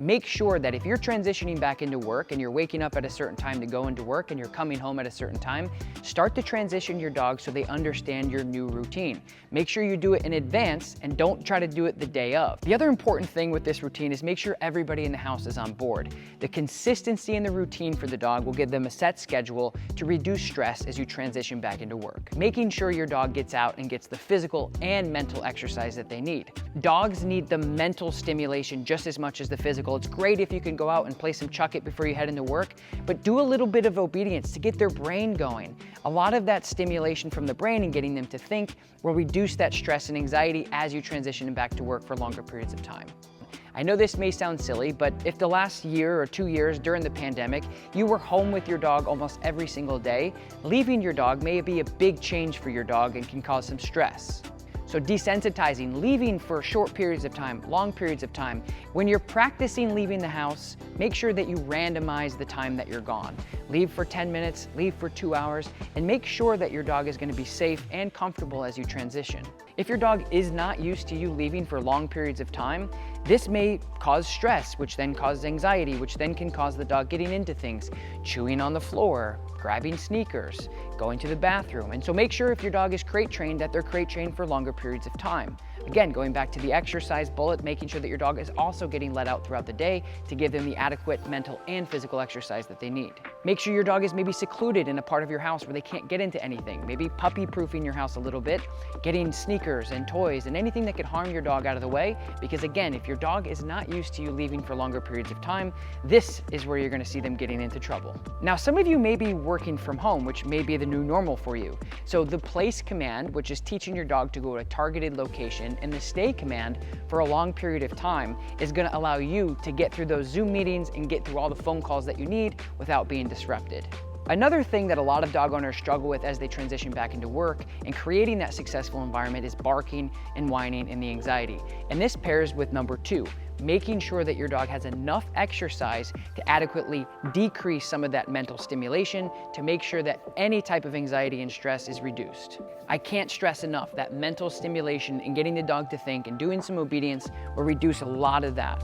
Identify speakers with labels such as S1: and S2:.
S1: Make sure that if you're transitioning back into work and you're waking up at a certain time to go into work and you're coming home at a certain time, start to transition your dog so they understand your new routine. Make sure you do it in advance and don't try to do it the day of. The other important thing with this routine is make sure everybody in the house is on board. The consistency in the routine for the dog will give them a set schedule to reduce stress as you transition back into work. Making sure your dog gets out and gets the physical and mental exercise that they need. Dogs need the mental stimulation just as much as the physical. It's great if you can go out and play some chuck it before you head into work, but do a little bit of obedience to get their brain going. A lot of that stimulation from the brain and getting them to think will reduce that stress and anxiety as you transition back to work for longer periods of time. I know this may sound silly, but if the last year or 2 years during the pandemic, you were home with your dog almost every single day, leaving your dog may be a big change for your dog and can cause some stress. So desensitizing, leaving for short periods of time, long periods of time. When you're practicing leaving the house, make sure that you randomize the time that you're gone. Leave for 10 minutes, leave for 2 hours, and make sure that your dog is going to be safe and comfortable as you transition. If your dog is not used to you leaving for long periods of time, this may cause stress, which then causes anxiety, which then can cause the dog getting into things, chewing on the floor, grabbing sneakers, going to the bathroom. And so make sure if your dog is crate trained that they're crate trained for longer periods of time. Again, going back to the exercise bullet, making sure that your dog is also getting let out throughout the day to give them the adequate mental and physical exercise that they need. Make sure your dog is maybe secluded in a part of your house where they can't get into anything. Maybe puppy proofing your house a little bit, getting sneakers and toys and anything that could harm your dog out of the way. Because again, if your dog is not used to you leaving for longer periods of time, this is where you're going to see them getting into trouble. Now, some of you may be working from home, which may be the new normal for you. So the place command, which is teaching your dog to go to a targeted location, and the stay command for a long period of time is going to allow you to get through those Zoom meetings and get through all the phone calls that you need without being disrupted. Another thing that a lot of dog owners struggle with as they transition back into work and creating that successful environment is barking and whining and the anxiety. And this pairs with number 2, making sure that your dog has enough exercise to adequately decrease some of that mental stimulation to make sure that any type of anxiety and stress is reduced. I can't stress enough that mental stimulation and getting the dog to think and doing some obedience will reduce a lot of that.